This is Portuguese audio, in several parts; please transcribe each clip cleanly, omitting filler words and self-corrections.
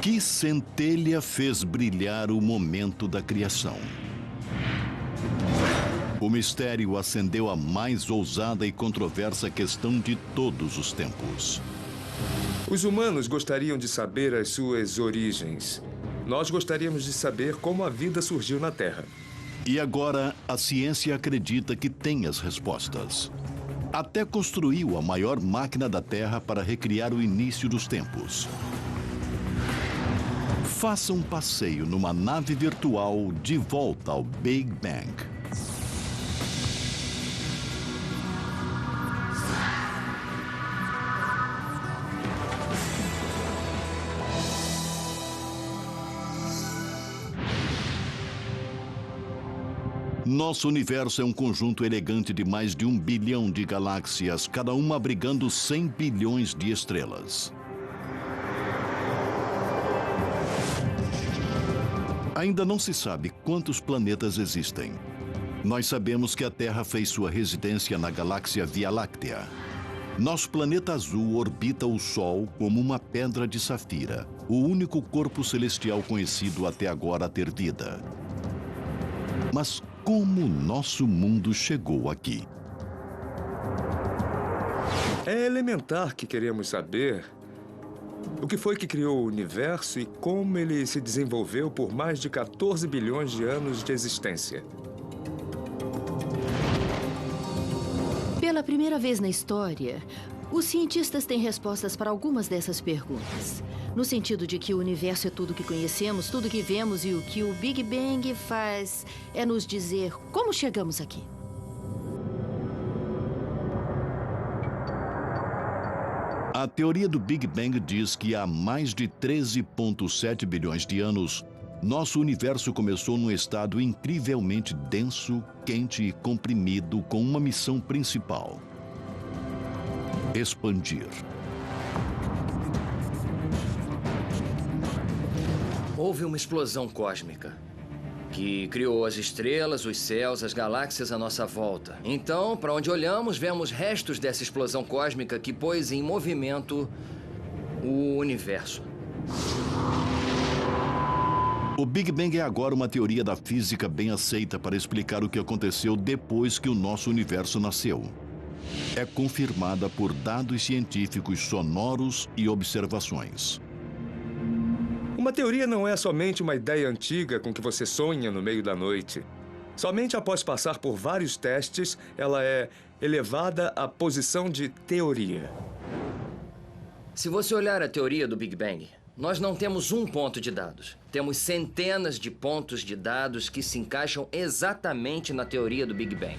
Que centelha fez brilhar o momento da criação? O mistério acendeu a mais ousada e controversa questão de todos os tempos. Os humanos gostariam de saber as suas origens. Nós gostaríamos de saber como a vida surgiu na Terra. E agora, a ciência acredita que tem as respostas. Até construiu a maior máquina da Terra para recriar o início dos tempos. Faça um passeio numa nave virtual de volta ao Big Bang. Nosso universo é um conjunto elegante de mais de 1 bilhão de galáxias, cada uma abrigando 100 bilhões de estrelas. Ainda não se sabe quantos planetas existem. Nós sabemos que a Terra fez sua residência na galáxia Via Láctea. Nosso planeta azul orbita o Sol como uma pedra de safira, o único corpo celestial conhecido até agora a ter vida. Mas como nosso mundo chegou aqui? É elementar que queremos saber o que foi que criou o universo e como ele se desenvolveu por mais de 14 bilhões de anos de existência. Pela primeira vez na história, os cientistas têm respostas para algumas dessas perguntas. No sentido de que o universo é tudo que conhecemos, tudo que vemos, e o que o Big Bang faz é nos dizer como chegamos aqui. A teoria do Big Bang diz que há mais de 13,7 bilhões de anos, nosso universo começou num estado incrivelmente denso, quente e comprimido, com uma missão principal: expandir. Houve uma explosão cósmica que criou as estrelas, os céus, as galáxias à nossa volta. Então, para onde olhamos, vemos restos dessa explosão cósmica que pôs em movimento o universo. O Big Bang é agora uma teoria da física bem aceita para explicar o que aconteceu depois que o nosso universo nasceu. É confirmada por dados científicos sonoros e observações. Uma teoria não é somente uma ideia antiga com que você sonha no meio da noite. Somente após passar por vários testes, ela é elevada à posição de teoria. Se você olhar a teoria do Big Bang, nós não temos um ponto de dados. Temos centenas de pontos de dados que se encaixam exatamente na teoria do Big Bang.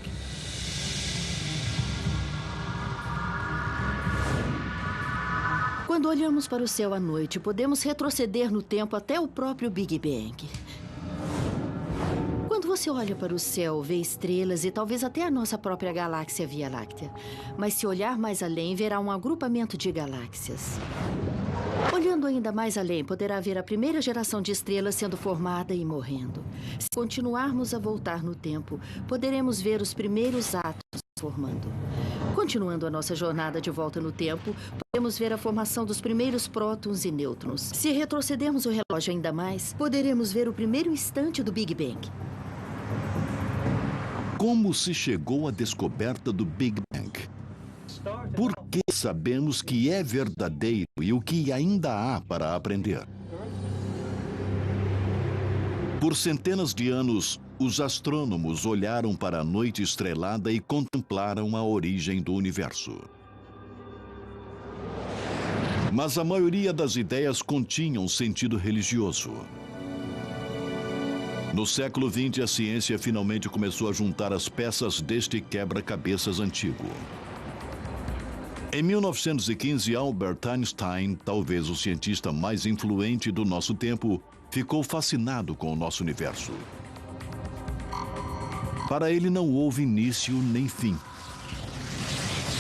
Quando olhamos para o céu à noite, podemos retroceder no tempo até o próprio Big Bang. Quando você olha para o céu, vê estrelas e talvez até a nossa própria galáxia Via Láctea. Mas se olhar mais além, verá um agrupamento de galáxias. Olhando ainda mais além, poderá ver a primeira geração de estrelas sendo formada e morrendo. Se continuarmos a voltar no tempo, poderemos ver os primeiros átomos formando. Continuando a nossa jornada de volta no tempo, podemos ver a formação dos primeiros prótons e nêutrons. Se retrocedermos o relógio ainda mais, poderemos ver o primeiro instante do Big Bang. Como se chegou à descoberta do Big Bang? Por que sabemos que é verdadeiro e o que ainda há para aprender? Por centenas de anos, os astrônomos olharam para a noite estrelada e contemplaram a origem do universo. Mas a maioria das ideias continham sentido religioso. No século XX, a ciência finalmente começou a juntar as peças deste quebra-cabeças antigo. Em 1915, Albert Einstein, talvez o cientista mais influente do nosso tempo, ficou fascinado com o nosso universo. Para ele não houve início nem fim.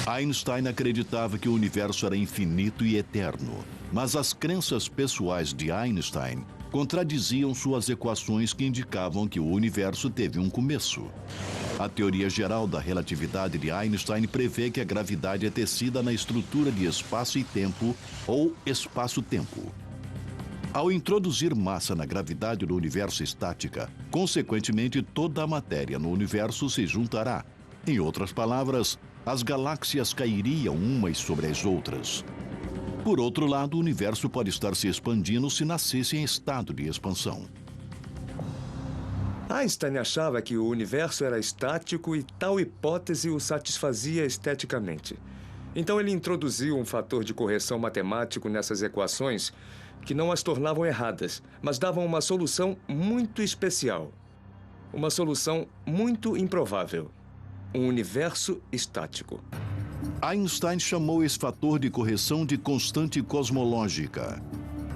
Einstein acreditava que o universo era infinito e eterno, mas as crenças pessoais de Einstein contradiziam suas equações que indicavam que o universo teve um começo. A teoria geral da relatividade de Einstein prevê que a gravidade é tecida na estrutura de espaço e tempo, ou espaço-tempo. Ao introduzir massa na gravidade do universo estática, consequentemente toda a matéria no universo se juntará. Em outras palavras, as galáxias cairiam umas sobre as outras. Por outro lado, o universo pode estar se expandindo se nascesse em estado de expansão. Einstein achava que o universo era estático e tal hipótese o satisfazia esteticamente. Então ele introduziu um fator de correção matemático nessas equações que não as tornavam erradas, mas davam uma solução muito especial. Uma solução muito improvável. Um universo estático. Einstein chamou esse fator de correção de constante cosmológica.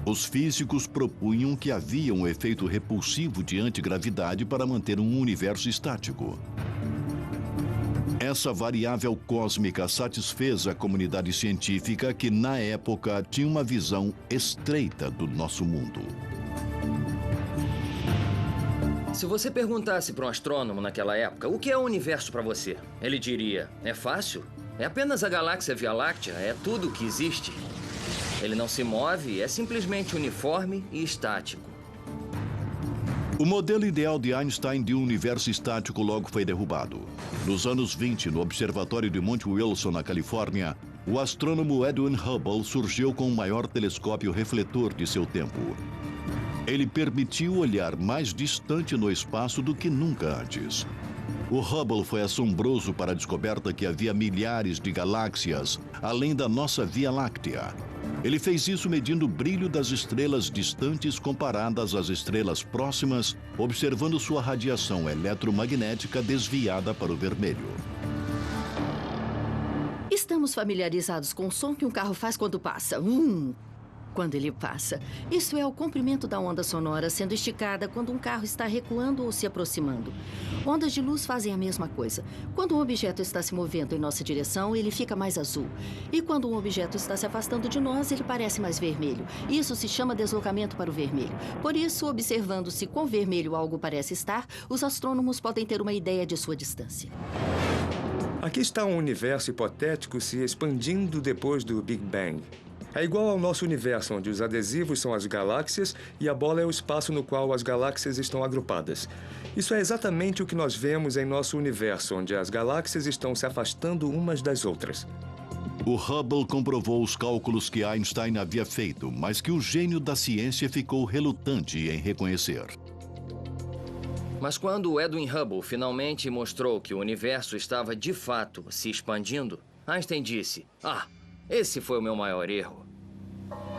Os físicos propunham que havia um efeito repulsivo de antigravidade para manter um universo estático. Essa variável cósmica satisfez a comunidade científica que, na época, tinha uma visão estreita do nosso mundo. Se você perguntasse para um astrônomo naquela época, o que é o universo para você? Ele diria, é fácil. É apenas a galáxia Via Láctea, é tudo o que existe. Ele não se move, é simplesmente uniforme e estático. O modelo ideal de Einstein de um universo estático logo foi derrubado. Nos anos 20, no Observatório de Monte Wilson, na Califórnia, o astrônomo Edwin Hubble surgiu com o maior telescópio refletor de seu tempo. Ele permitiu olhar mais distante no espaço do que nunca antes. O Hubble foi assombroso para a descoberta que havia milhares de galáxias além da nossa Via Láctea. Ele fez isso medindo o brilho das estrelas distantes comparadas às estrelas próximas, observando sua radiação eletromagnética desviada para o vermelho. Estamos familiarizados com o som que um carro faz quando passa. Quando ele passa. Isso é o comprimento da onda sonora sendo esticada quando um carro está recuando ou se aproximando. Ondas de luz fazem a mesma coisa. Quando um objeto está se movendo em nossa direção, ele fica mais azul. E quando um objeto está se afastando de nós, ele parece mais vermelho. Isso se chama deslocamento para o vermelho. Por isso, observando-se quão vermelho algo parece estar, os astrônomos podem ter uma ideia de sua distância. Aqui está um universo hipotético se expandindo depois do Big Bang. É igual ao nosso universo, onde os adesivos são as galáxias e a bola é o espaço no qual as galáxias estão agrupadas. Isso é exatamente o que nós vemos em nosso universo, onde as galáxias estão se afastando umas das outras. O Hubble comprovou os cálculos que Einstein havia feito, mas que o gênio da ciência ficou relutante em reconhecer. Mas quando Edwin Hubble finalmente mostrou que o universo estava de fato se expandindo, Einstein disse, esse foi o meu maior erro.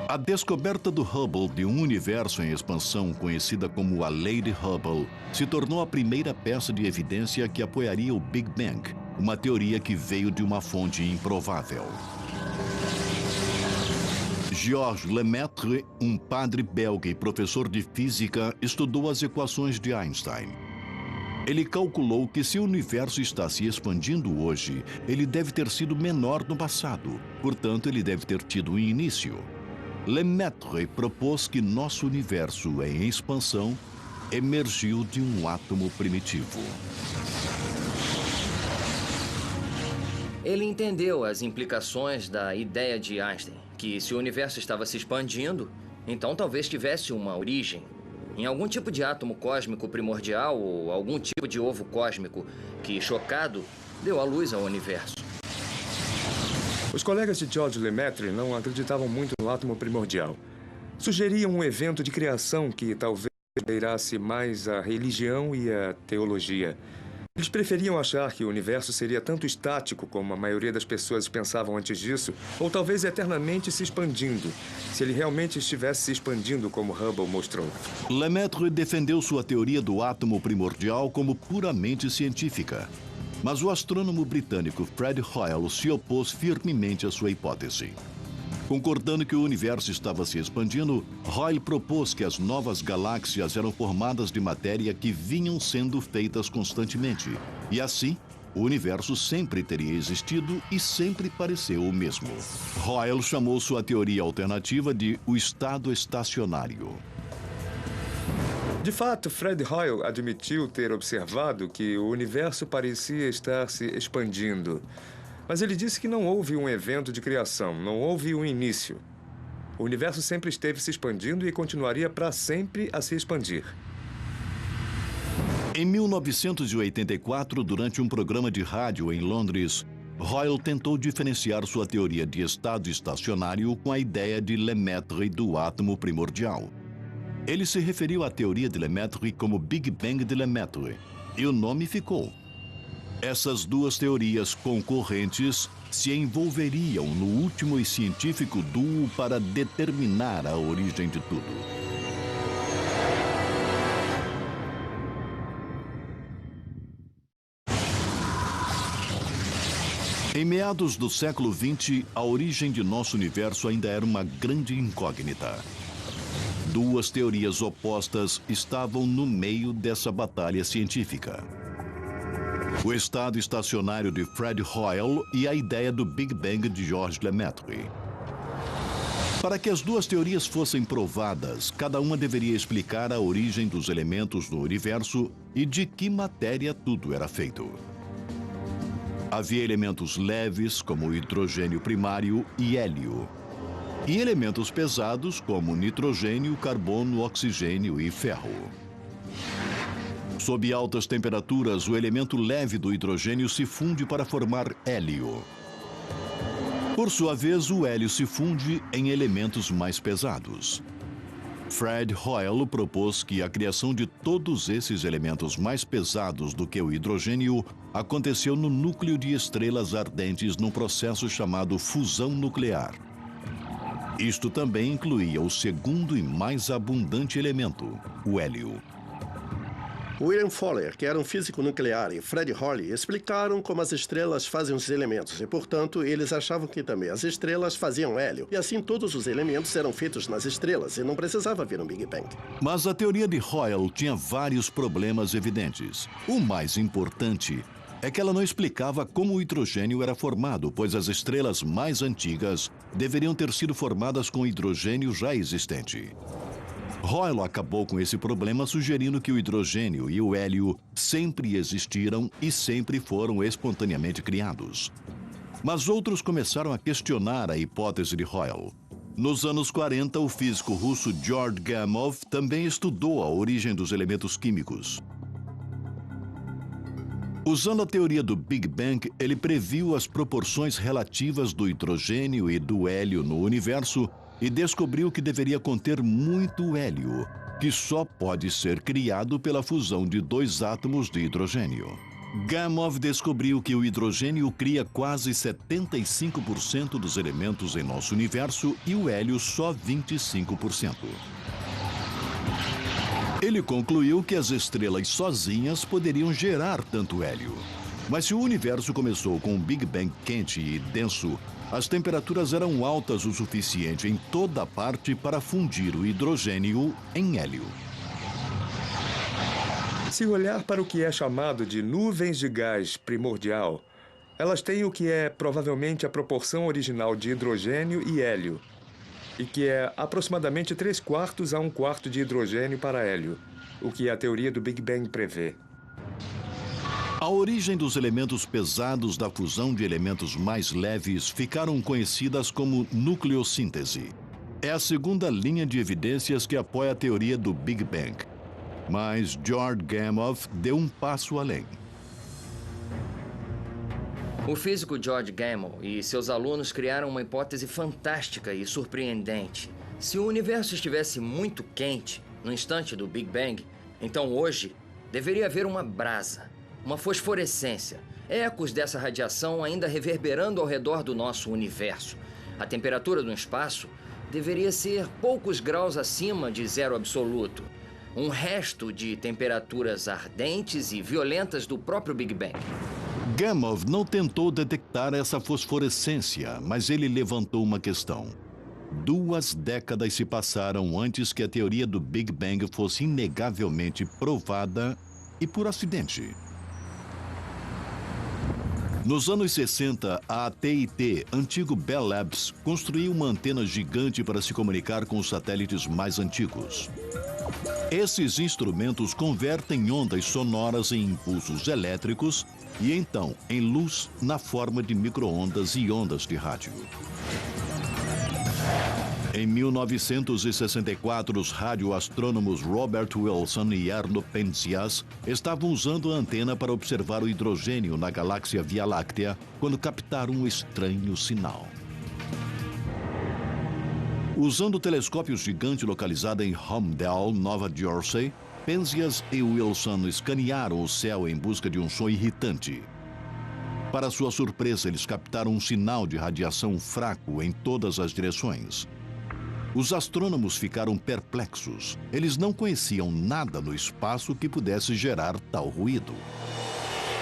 A descoberta do Hubble de um universo em expansão, conhecida como a Lei de Hubble, se tornou a primeira peça de evidência que apoiaria o Big Bang, uma teoria que veio de uma fonte improvável. Georges Lemaitre, um padre belga e professor de física, estudou as equações de Einstein. Ele calculou que se o universo está se expandindo hoje, ele deve ter sido menor no passado. Portanto, ele deve ter tido um início. Lemaitre propôs que nosso universo em expansão emergiu de um átomo primitivo. Ele entendeu as implicações da ideia de Einstein, que se o universo estava se expandindo, então talvez tivesse uma origem em algum tipo de átomo cósmico primordial ou algum tipo de ovo cósmico que, chocado, deu à luz ao universo. Os colegas de George Lemaitre não acreditavam muito no átomo primordial. Sugeriam um evento de criação que talvez beirasse mais a religião e a teologia. Eles preferiam achar que o universo seria tanto estático como a maioria das pessoas pensavam antes disso, ou talvez eternamente se expandindo, se ele realmente estivesse se expandindo como Hubble mostrou. Lemaitre defendeu sua teoria do átomo primordial como puramente científica. Mas o astrônomo britânico Fred Hoyle se opôs firmemente à sua hipótese. Concordando que o universo estava se expandindo, Hoyle propôs que as novas galáxias eram formadas de matéria que vinham sendo feitas constantemente. E assim, o universo sempre teria existido e sempre pareceu o mesmo. Hoyle chamou sua teoria alternativa de o estado estacionário. De fato, Fred Hoyle admitiu ter observado que o universo parecia estar se expandindo. Mas ele disse que não houve um evento de criação, não houve um início. O universo sempre esteve se expandindo e continuaria para sempre a se expandir. Em 1984, durante um programa de rádio em Londres, Hoyle tentou diferenciar sua teoria de estado estacionário com a ideia de Lemaitre do átomo primordial. Ele se referiu à teoria de Lemaitre como Big Bang de Lemaitre, e o nome ficou. Essas duas teorias concorrentes se envolveriam no último e científico duo para determinar a origem de tudo. Em meados do século XX, a origem de nosso universo ainda era uma grande incógnita. Duas teorias opostas estavam no meio dessa batalha científica: o estado estacionário de Fred Hoyle e a ideia do Big Bang de Georges Lemaitre. Para que as duas teorias fossem provadas, cada uma deveria explicar a origem dos elementos do universo e de que matéria tudo era feito. Havia elementos leves, como o hidrogênio primário e hélio, e elementos pesados, como nitrogênio, carbono, oxigênio e ferro. Sob altas temperaturas, o elemento leve do hidrogênio se funde para formar hélio. Por sua vez, o hélio se funde em elementos mais pesados. Fred Hoyle propôs que a criação de todos esses elementos mais pesados do que o hidrogênio aconteceu no núcleo de estrelas ardentes num processo chamado fusão nuclear. Isto também incluía o segundo e mais abundante elemento, o hélio. William Fowler, que era um físico nuclear, e Fred Hoyle explicaram como as estrelas fazem os elementos e, portanto, eles achavam que também as estrelas faziam hélio. E assim todos os elementos eram feitos nas estrelas e não precisava haver um Big Bang. Mas a teoria de Hoyle tinha vários problemas evidentes. O mais importante é que ela não explicava como o hidrogênio era formado, pois as estrelas mais antigas deveriam ter sido formadas com hidrogênio já existente. Hoyle acabou com esse problema sugerindo que o hidrogênio e o hélio sempre existiram e sempre foram espontaneamente criados. Mas outros começaram a questionar a hipótese de Hoyle. Nos anos 40, o físico russo Georg Gamow também estudou a origem dos elementos químicos. Usando a teoria do Big Bang, ele previu as proporções relativas do hidrogênio e do hélio no universo e descobriu que deveria conter muito hélio, que só pode ser criado pela fusão de dois átomos de hidrogênio. Gamow descobriu que o hidrogênio cria quase 75% dos elementos em nosso universo e o hélio só 25%. Ele concluiu que as estrelas sozinhas poderiam gerar tanto hélio. Mas se o universo começou com um Big Bang quente e denso, as temperaturas eram altas o suficiente em toda parte para fundir o hidrogênio em hélio. Se olhar para o que é chamado de nuvens de gás primordial, elas têm o que é provavelmente a proporção original de hidrogênio e hélio, e que é aproximadamente 3/4 a 1/4 de hidrogênio para hélio, o que a teoria do Big Bang prevê. A origem dos elementos pesados da fusão de elementos mais leves ficaram conhecidas como nucleossíntese. É a segunda linha de evidências que apoia a teoria do Big Bang. Mas Georg Gamow deu um passo além. O físico George Gamow e seus alunos criaram uma hipótese fantástica e surpreendente. Se o universo estivesse muito quente, no instante do Big Bang, então hoje deveria haver uma brasa, uma fosforescência, ecos dessa radiação ainda reverberando ao redor do nosso universo. A temperatura do espaço deveria ser poucos graus acima de zero absoluto. Um resto de temperaturas ardentes e violentas do próprio Big Bang. Gamow não tentou detectar essa fosforescência, mas ele levantou uma questão. 2 décadas se passaram antes que a teoria do Big Bang fosse inegavelmente provada e por acidente. Nos anos 60, a AT&T, antigo Bell Labs, construiu uma antena gigante para se comunicar com os satélites mais antigos. Esses instrumentos convertem ondas sonoras em impulsos elétricos e então em luz na forma de micro-ondas e ondas de rádio. Em 1964, os radioastrônomos Robert Wilson e Erno Penzias estavam usando a antena para observar o hidrogênio na galáxia Via Láctea quando captaram um estranho sinal. Usando o telescópio gigante localizado em Holmdel, Nova Jersey, Penzias e Wilson escanearam o céu em busca de um som irritante. Para sua surpresa, eles captaram um sinal de radiação fraco em todas as direções. Os astrônomos ficaram perplexos. Eles não conheciam nada no espaço que pudesse gerar tal ruído.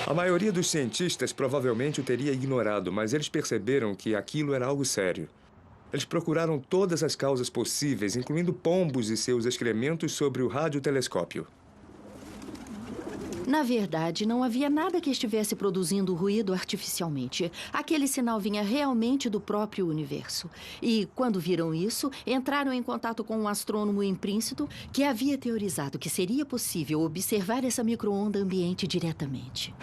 A maioria dos cientistas provavelmente o teria ignorado, mas eles perceberam que aquilo era algo sério. Eles procuraram todas as causas possíveis, incluindo pombos e seus excrementos, sobre o radiotelescópio. Na verdade, não havia nada que estivesse produzindo ruído artificialmente. Aquele sinal vinha realmente do próprio universo. E, quando viram isso, entraram em contato com um astrônomo em Princeton que havia teorizado que seria possível observar essa micro-onda ambiente diretamente.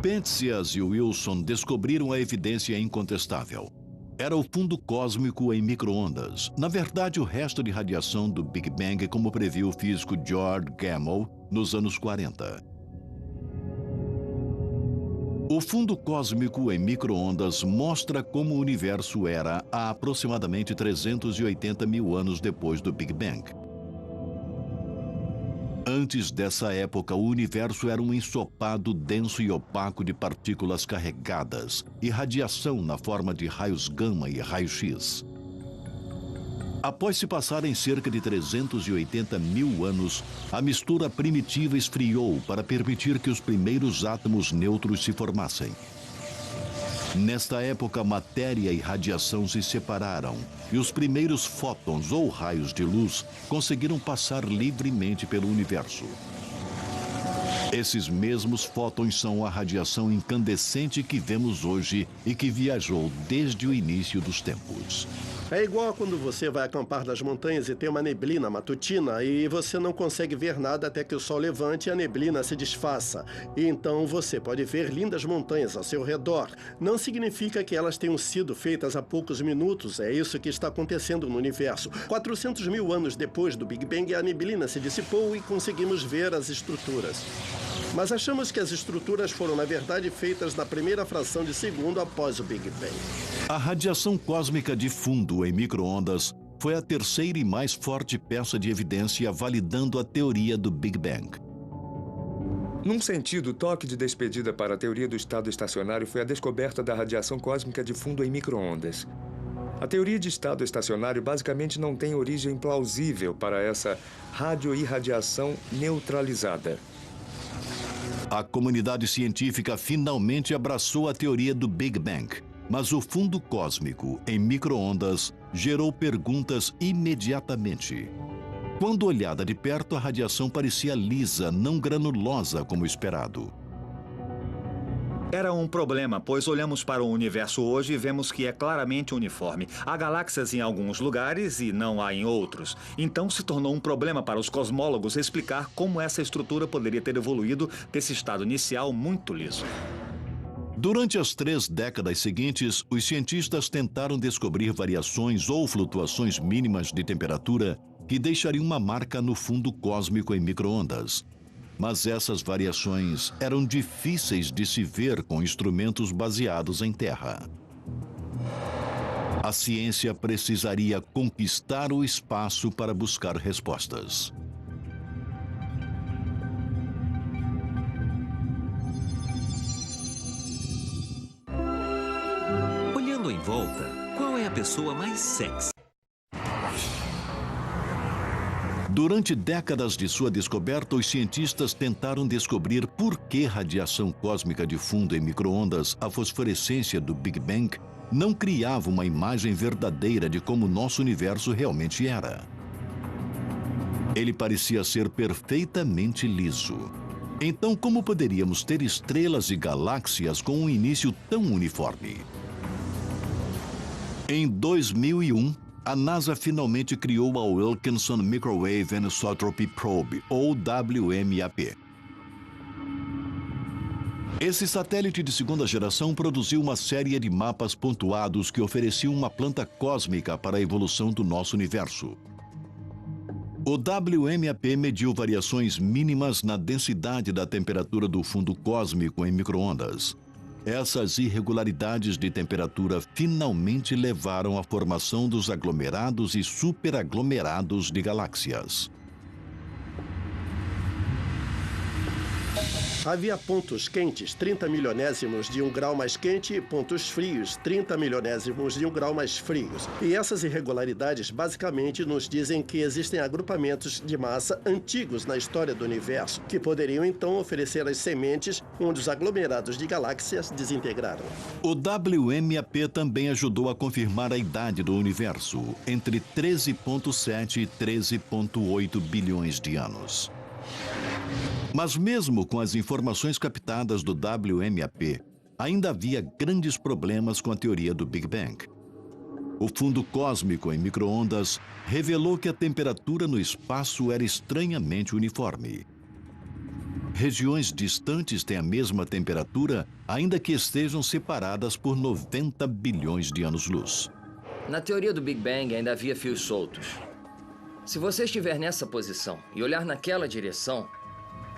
Penzias e Wilson descobriram a evidência incontestável. Era o fundo cósmico em micro-ondas. Na verdade, o resto de radiação do Big Bang, como previu o físico George Gamow nos anos 40. O fundo cósmico em micro-ondas mostra como o universo era há aproximadamente 380 mil anos depois do Big Bang. Antes dessa época, o universo era um ensopado denso e opaco de partículas carregadas e radiação na forma de raios gama e raio-x. Após se passarem cerca de 380 mil anos, a mistura primitiva esfriou para permitir que os primeiros átomos neutros se formassem. Nesta época, matéria e radiação se separaram e os primeiros fótons ou raios de luz conseguiram passar livremente pelo universo. Esses mesmos fótons são a radiação incandescente que vemos hoje e que viajou desde o início dos tempos. É igual a quando você vai acampar nas montanhas e tem uma neblina matutina e você não consegue ver nada até que o sol levante e a neblina se desfaça. E então você pode ver lindas montanhas ao seu redor. Não significa que elas tenham sido feitas há poucos minutos. É isso que está acontecendo no universo. 400 mil anos depois do Big Bang, a neblina se dissipou e conseguimos ver as estruturas. Mas achamos que as estruturas foram, na verdade, feitas na primeira fração de segundo após o Big Bang. A radiação cósmica de fundo em micro-ondas foi a terceira e mais forte peça de evidência validando a teoria do Big Bang. Num sentido, o toque de despedida para a teoria do estado estacionário foi a descoberta da radiação cósmica de fundo em micro-ondas. A teoria de estado estacionário basicamente não tem origem plausível para essa radioirradiação neutralizada. A comunidade científica finalmente abraçou a teoria do Big Bang, mas o fundo cósmico em micro-ondas gerou perguntas imediatamente. Quando olhada de perto, a radiação parecia lisa, não granulosa como esperado. Era um problema, pois olhamos para o universo hoje e vemos que é claramente uniforme. Há galáxias em alguns lugares e não há em outros. Então se tornou um problema para os cosmólogos explicar como essa estrutura poderia ter evoluído desse estado inicial muito liso. Durante as 3 décadas seguintes, os cientistas tentaram descobrir variações ou flutuações mínimas de temperatura que deixariam uma marca no fundo cósmico em micro-ondas. Mas essas variações eram difíceis de se ver com instrumentos baseados em terra. A ciência precisaria conquistar o espaço para buscar respostas. Olhando em volta, qual é a pessoa mais sexy? Durante décadas de sua descoberta, os cientistas tentaram descobrir por que radiação cósmica de fundo em micro-ondas, a fosforescência do Big Bang, não criava uma imagem verdadeira de como nosso universo realmente era. Ele parecia ser perfeitamente liso. Então, como poderíamos ter estrelas e galáxias com um início tão uniforme? Em 2001, a NASA finalmente criou a Wilkinson Microwave Anisotropy Probe, ou WMAP. Esse satélite de segunda geração produziu uma série de mapas pontuados que ofereciam uma planta cósmica para a evolução do nosso universo. O WMAP mediu variações mínimas na densidade da temperatura do fundo cósmico em micro-ondas. Essas irregularidades de temperatura finalmente levaram à formação dos aglomerados e superaglomerados de galáxias. Havia pontos quentes 30 milionésimos de 1 grau mais quente e pontos frios 30 milionésimos de 1 grau mais frios. E essas irregularidades basicamente nos dizem que existem agrupamentos de massa antigos na história do universo, que poderiam então oferecer as sementes onde os aglomerados de galáxias desintegraram. O WMAP também ajudou a confirmar a idade do universo, entre 13,7 e 13,8 bilhões de anos. Mas mesmo com as informações captadas do WMAP, ainda havia grandes problemas com a teoria do Big Bang. O fundo cósmico em micro-ondas revelou que a temperatura no espaço era estranhamente uniforme. Regiões distantes têm a mesma temperatura, ainda que estejam separadas por 90 bilhões de anos-luz. Na teoria do Big Bang ainda havia fios soltos. Se você estiver nessa posição e olhar naquela direção,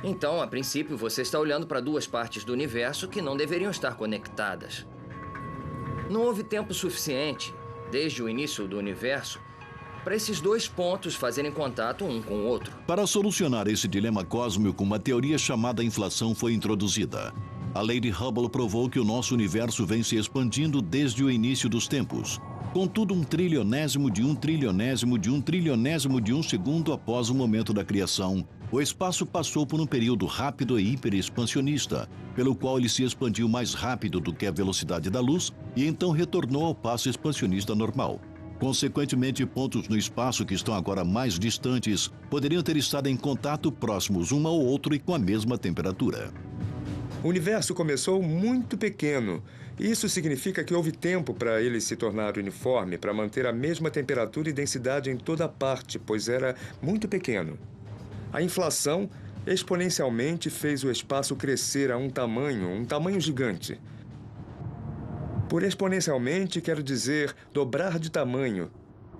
então, a princípio, você está olhando para duas partes do universo que não deveriam estar conectadas. Não houve tempo suficiente, desde o início do universo, para esses dois pontos fazerem contato um com o outro. Para solucionar esse dilema cósmico, uma teoria chamada inflação foi introduzida. A lei de Hubble provou que o nosso universo vem se expandindo desde o início dos tempos. Contudo, 1 trilionésimo de 1 trilionésimo de 1 trilionésimo de 1 segundo após o momento da criação, o espaço passou por um período rápido e hiperexpansionista, pelo qual ele se expandiu mais rápido do que a velocidade da luz e então retornou ao passo expansionista normal. Consequentemente, pontos no espaço que estão agora mais distantes poderiam ter estado em contato próximos um ao outro e com a mesma temperatura. O universo começou muito pequeno. Isso significa que houve tempo para ele se tornar uniforme, para manter a mesma temperatura e densidade em toda parte, pois era muito pequeno. A inflação exponencialmente fez o espaço crescer a um tamanho gigante. Por exponencialmente, quero dizer dobrar de tamanho,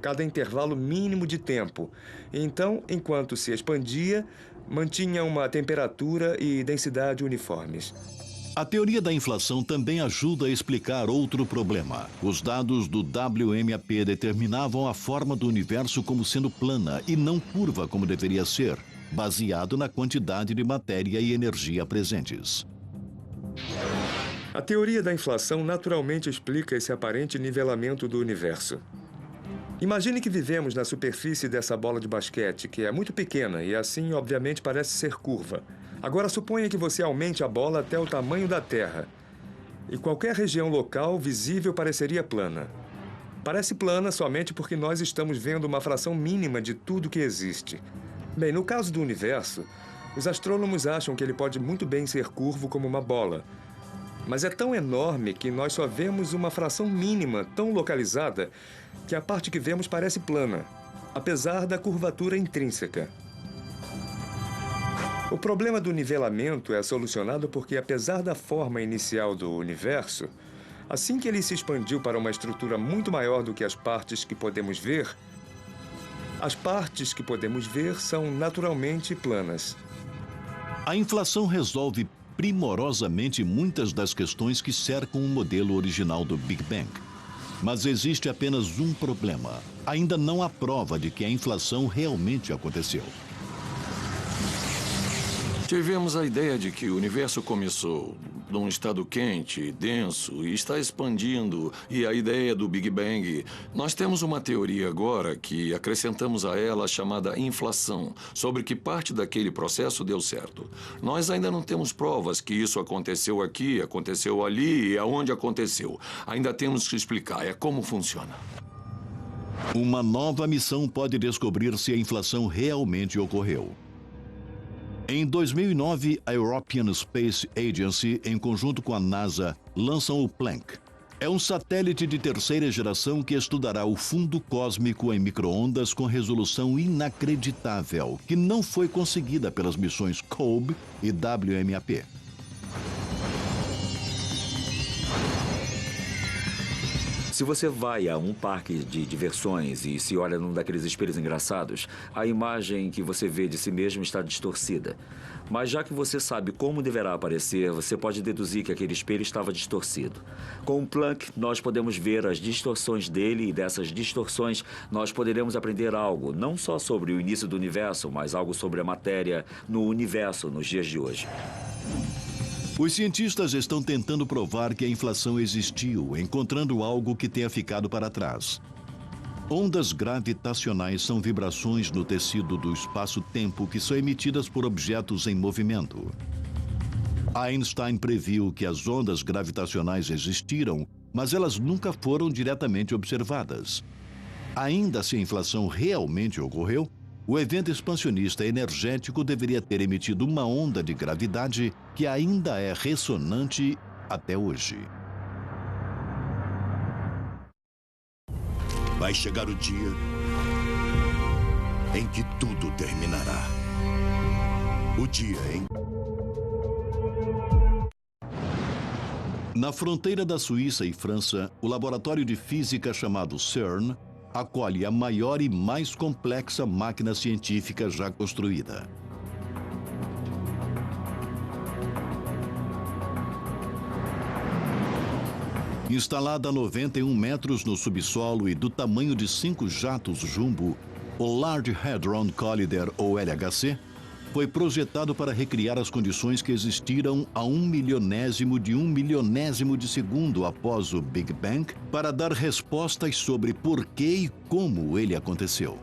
cada intervalo mínimo de tempo. Então, enquanto se expandia, mantinha uma temperatura e densidade uniformes. A teoria da inflação também ajuda a explicar outro problema. Os dados do WMAP determinavam a forma do universo como sendo plana e não curva como deveria ser, baseado na quantidade de matéria e energia presentes. A teoria da inflação naturalmente explica esse aparente nivelamento do universo. Imagine que vivemos na superfície dessa bola de basquete, que é muito pequena e assim, obviamente, parece ser curva. Agora, suponha que você aumente a bola até o tamanho da Terra. E qualquer região local visível pareceria plana. Parece plana somente porque nós estamos vendo uma fração mínima de tudo que existe. Bem, no caso do universo, os astrônomos acham que ele pode muito bem ser curvo como uma bola. Mas é tão enorme que nós só vemos uma fração mínima, tão localizada, que a parte que vemos parece plana, apesar da curvatura intrínseca. O problema do nivelamento é solucionado porque, apesar da forma inicial do universo, assim que ele se expandiu para uma estrutura muito maior do que as partes que podemos ver, as partes que podemos ver são naturalmente planas. A inflação resolve primorosamente muitas das questões que cercam o modelo original do Big Bang. Mas existe apenas um problema. Ainda não há prova de que a inflação realmente aconteceu. Tivemos a ideia de que o universo começou num estado quente, denso e está expandindo, e a ideia do Big Bang. Nós temos uma teoria agora que acrescentamos a ela chamada inflação, sobre que parte daquele processo deu certo. Nós ainda não temos provas que isso aconteceu aqui, aconteceu ali e aonde aconteceu. Ainda temos que explicar, é como funciona. Uma nova missão pode descobrir se a inflação realmente ocorreu. Em 2009, a European Space Agency, em conjunto com a NASA, lançam o Planck. É um satélite de terceira geração que estudará o fundo cósmico em micro-ondas com resolução inacreditável, que não foi conseguida pelas missões COBE e WMAP. Se você vai a um parque de diversões e se olha num daqueles espelhos engraçados, a imagem que você vê de si mesmo está distorcida. Mas já que você sabe como deverá aparecer, você pode deduzir que aquele espelho estava distorcido. Com o Planck, nós podemos ver as distorções dele e dessas distorções nós poderemos aprender algo, não só sobre o início do universo, mas algo sobre a matéria no universo nos dias de hoje. Os cientistas estão tentando provar que a inflação existiu, encontrando algo que tenha ficado para trás. Ondas gravitacionais são vibrações no tecido do espaço-tempo que são emitidas por objetos em movimento. Einstein previu que as ondas gravitacionais existiram, mas elas nunca foram diretamente observadas. Ainda se a inflação realmente ocorreu, o evento expansionista energético deveria ter emitido uma onda de gravidade que ainda é ressonante até hoje. Vai chegar o dia em que tudo terminará. O dia em... Na fronteira da Suíça e França, o laboratório de física chamado CERN acolhe a maior e mais complexa máquina científica já construída. Instalada a 91 metros no subsolo e do tamanho de 5 jatos jumbo, o Large Hadron Collider, ou LHC, foi projetado para recriar as condições que existiram a 1/1000 de segundo após o Big Bang, para dar respostas sobre por que e como ele aconteceu.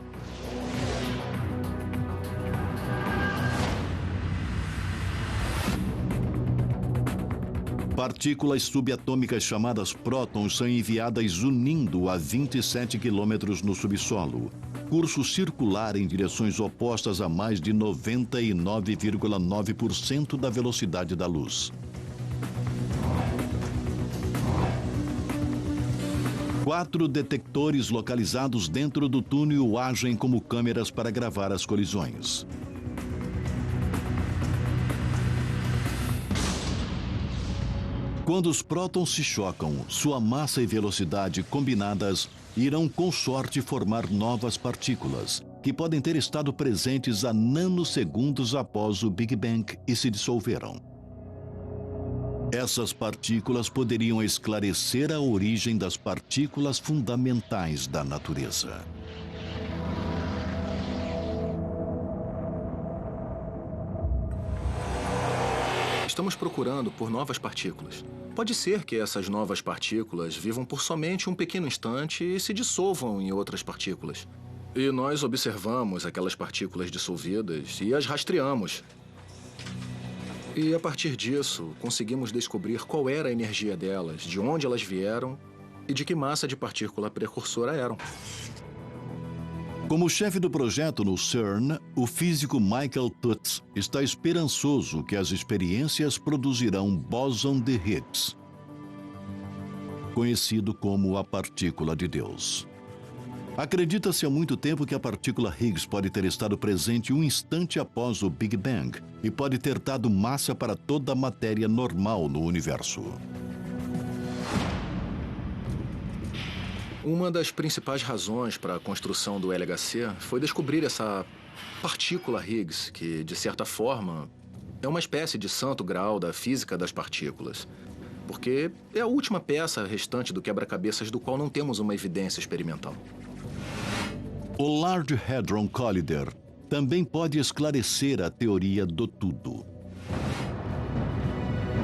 Partículas subatômicas chamadas prótons são enviadas unindo a 27 quilômetros no subsolo. Curso circular em direções opostas a mais de 99,9% da velocidade da luz. 4 detectores localizados dentro do túnel agem como câmeras para gravar as colisões. Quando os prótons se chocam, sua massa e velocidade combinadas irão com sorte formar novas partículas, que podem ter estado presentes há nanosegundos após o Big Bang e se dissolveram. Essas partículas poderiam esclarecer a origem das partículas fundamentais da natureza. Estamos procurando por novas partículas. Pode ser que essas novas partículas vivam por somente um pequeno instante e se dissolvam em outras partículas. E nós observamos aquelas partículas dissolvidas e as rastreamos. E a partir disso, conseguimos descobrir qual era a energia delas, de onde elas vieram e de que massa de partícula precursora eram. Como chefe do projeto no CERN, o físico Michael Tutz está esperançoso que as experiências produzirão bóson de Higgs, conhecido como a partícula de Deus. Acredita-se há muito tempo que a partícula Higgs pode ter estado presente um instante após o Big Bang e pode ter dado massa para toda a matéria normal no universo. Uma das principais razões para a construção do LHC foi descobrir essa partícula Higgs, que, de certa forma, é uma espécie de santo graal da física das partículas, porque é a última peça restante do quebra-cabeças do qual não temos uma evidência experimental. O Large Hadron Collider também pode esclarecer a teoria do tudo.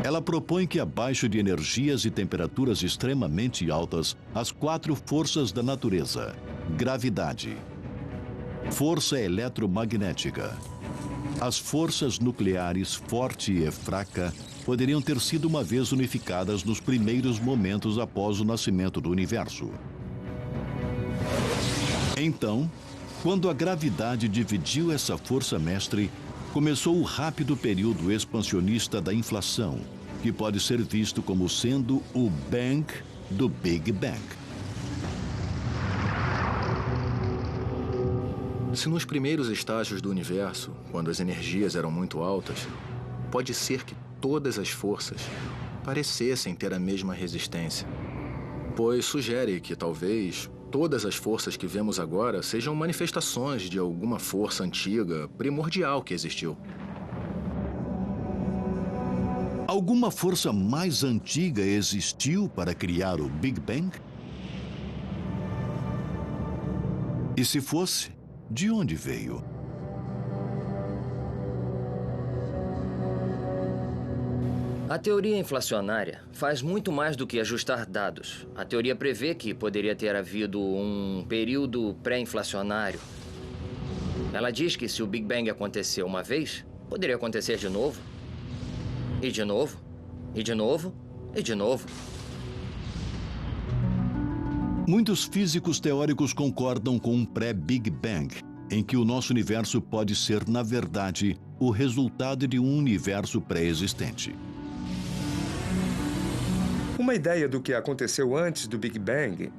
Ela propõe que abaixo de energias e temperaturas extremamente altas, as 4 forças da natureza, gravidade, força eletromagnética, as forças nucleares forte e fraca, poderiam ter sido uma vez unificadas nos primeiros momentos após o nascimento do universo. Então, quando a gravidade dividiu essa força mestre, começou o rápido período expansionista da inflação, que pode ser visto como sendo o Bang do Big Bang. Se nos primeiros estágios do universo, quando as energias eram muito altas, pode ser que todas as forças parecessem ter a mesma resistência. pois sugere que talvez todas as forças que vemos agora sejam manifestações de alguma força antiga, primordial que existiu. Alguma força mais antiga existiu para criar o Big Bang? E se fosse, de onde veio? A teoria inflacionária faz muito mais do que ajustar dados. A teoria prevê que poderia ter havido um período pré-inflacionário. Ela diz que se o Big Bang aconteceu uma vez, poderia acontecer de novo. E de novo. E de novo. E de novo. Muitos físicos teóricos concordam com um pré-Big Bang, em que o nosso universo pode ser, na verdade, o resultado de um universo pré-existente. Uma ideia do que aconteceu antes do Big Bang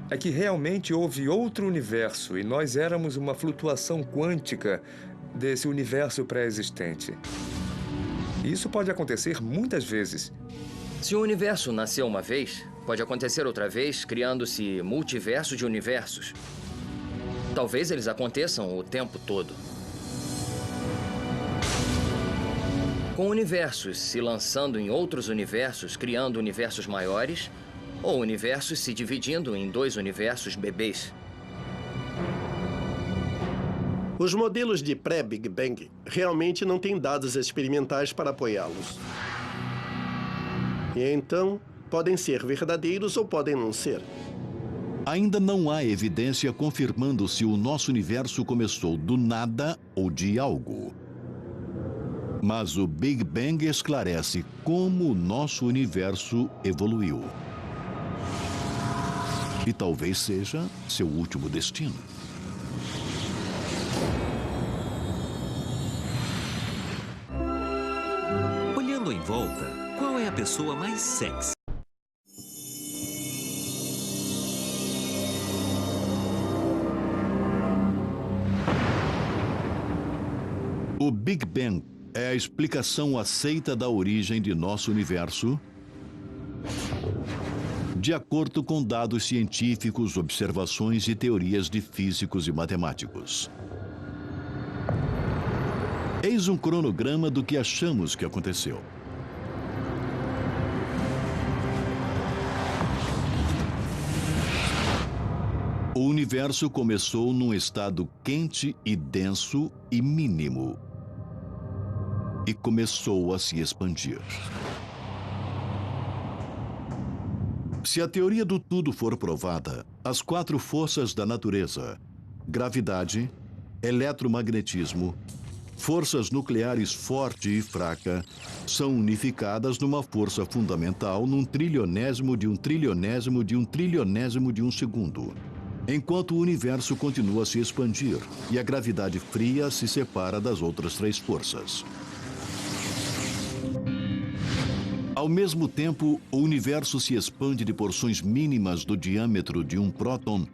é que realmente houve outro universo e nós éramos uma flutuação quântica desse universo pré-existente. Isso pode acontecer muitas vezes. Se o universo nasceu uma vez, pode acontecer outra vez, criando-se multiverso de universos. Talvez eles aconteçam o tempo todo. Com universos se lançando em outros universos, criando universos maiores, ou universos se dividindo em dois universos bebês. Os modelos de pré-Big Bang realmente não têm dados experimentais para apoiá-los. E então, podem ser verdadeiros ou podem não ser. Ainda não há evidência confirmando se o nosso universo começou do nada ou de algo. Mas o Big Bang esclarece como o nosso universo evoluiu. E talvez seja seu último destino. Olhando em volta, qual é a pessoa mais sexy? O Big Bang é a explicação aceita da origem de nosso universo, de acordo com dados científicos, observações e teorias de físicos e matemáticos. Eis um cronograma do que achamos que aconteceu. O universo começou num estado quente e denso e mínimo. E começou a se expandir. Se a teoria do tudo for provada, as 4 forças da natureza, gravidade, eletromagnetismo, forças nucleares forte e fraca, são unificadas numa força fundamental num trilionésimo de um trilionésimo de um trilionésimo de um segundo. Enquanto o universo continua a se expandir e a gravidade fria se separa das outras 3 forças. Ao mesmo tempo, o universo se expande de porções mínimas do diâmetro de um próton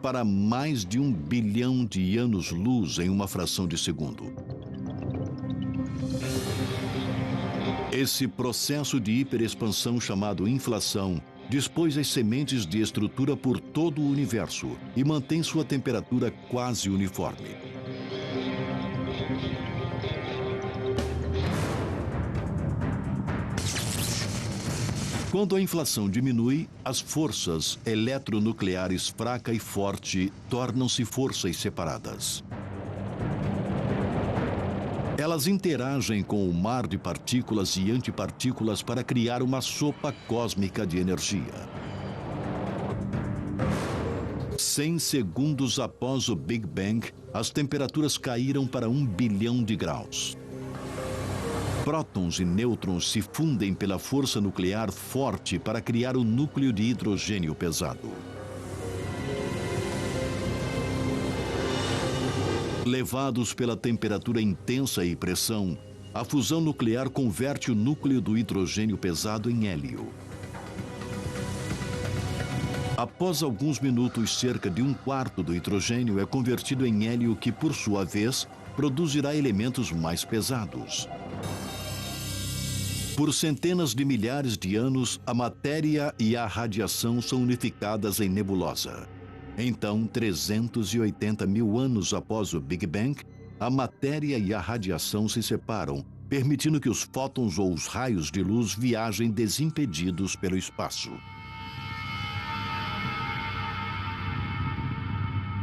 para mais de 1 bilhão de anos-luz em uma fração de segundo. Esse processo de hiperexpansão chamado inflação dispôs as sementes de estrutura por todo o universo e mantém sua temperatura quase uniforme. Quando a inflação diminui, as forças eletronucleares fraca e forte tornam-se forças separadas. Elas interagem com o mar de partículas e antipartículas para criar uma sopa cósmica de energia. 100 segundos após o Big Bang, as temperaturas caíram para 1 bilhão de graus. Prótons e nêutrons se fundem pela força nuclear forte para criar o núcleo de hidrogênio pesado. Levados pela temperatura intensa e pressão, a fusão nuclear converte o núcleo do hidrogênio pesado em hélio. Após alguns minutos, cerca de 1/4 do hidrogênio é convertido em hélio que, por sua vez, produzirá elementos mais pesados. Por centenas de milhares de anos, a matéria e a radiação são unificadas em nebulosa. Então, 380 mil anos após o Big Bang, a matéria e a radiação se separam, permitindo que os fótons ou os raios de luz viajem desimpedidos pelo espaço.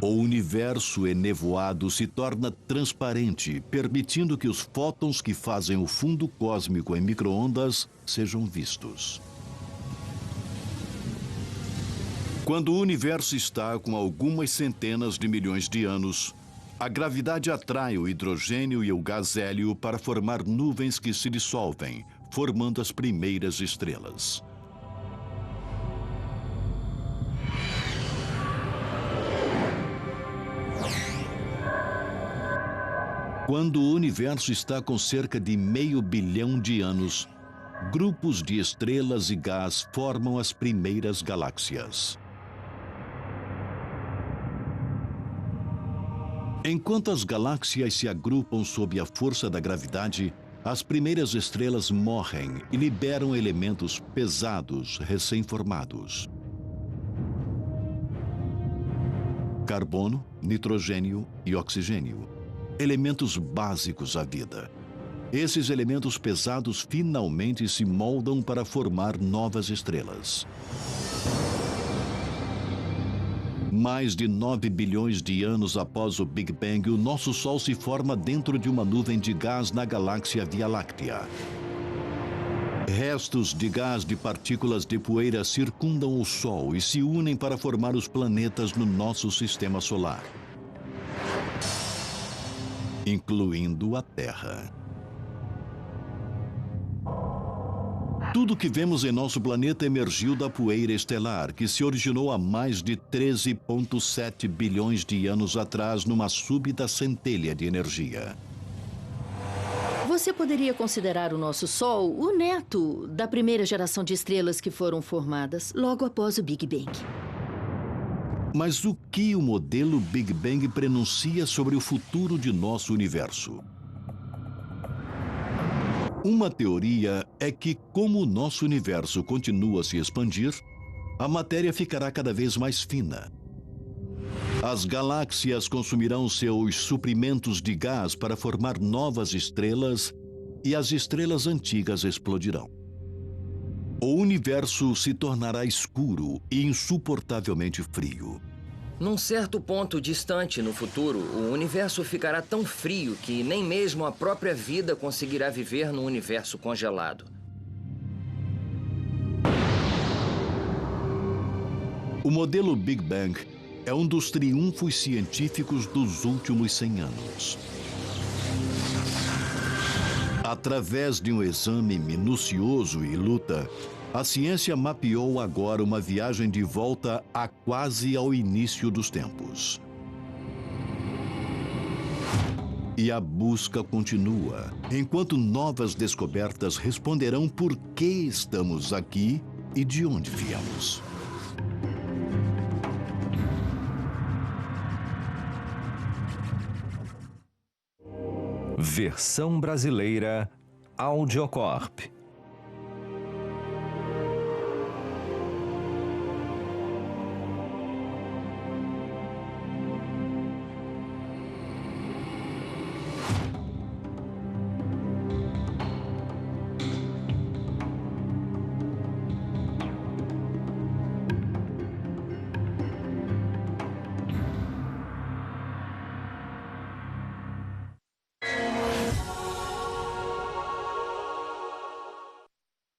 O universo enevoado se torna transparente, permitindo que os fótons que fazem o fundo cósmico em micro-ondas sejam vistos. Quando o universo está com algumas centenas de milhões de anos, a gravidade atrai o hidrogênio e o gás hélio para formar nuvens que se dissolvem, formando as primeiras estrelas. Quando o universo está com cerca de 500 bilhão de anos, grupos de estrelas e gás formam as primeiras galáxias. Enquanto as galáxias se agrupam sob a força da gravidade, as primeiras estrelas morrem e liberam elementos pesados recém-formados. Carbono, nitrogênio e oxigênio. Elementos básicos à vida. Esses elementos pesados finalmente se moldam para formar novas estrelas. Mais de 9 bilhões de anos após o Big Bang, o nosso Sol se forma dentro de uma nuvem de gás na galáxia Via Láctea. Restos de gás de partículas de poeira circundam o Sol e se unem para formar os planetas no nosso sistema solar, incluindo a Terra. Tudo que vemos em nosso planeta emergiu da poeira estelar, que se originou há mais de 13,7 bilhões de anos atrás numa súbita centelha de energia. Você poderia considerar o nosso Sol o neto da primeira geração de estrelas que foram formadas logo após o Big Bang. Mas o que o modelo Big Bang prenuncia sobre o futuro de nosso universo? Uma teoria é que, como o nosso universo continua a se expandir, a matéria ficará cada vez mais fina. As galáxias consumirão seus suprimentos de gás para formar novas estrelas e as estrelas antigas explodirão. O universo se tornará escuro e insuportavelmente frio. Num certo ponto distante no futuro, o universo ficará tão frio que nem mesmo a própria vida conseguirá viver num universo congelado. O modelo Big Bang é um dos triunfos científicos dos últimos 100 anos. Através de um exame minucioso e luta, a ciência mapeou agora uma viagem de volta a quase ao início dos tempos. E a busca continua, enquanto novas descobertas responderão por que estamos aqui e de onde viemos. Versão brasileira Audiocorp.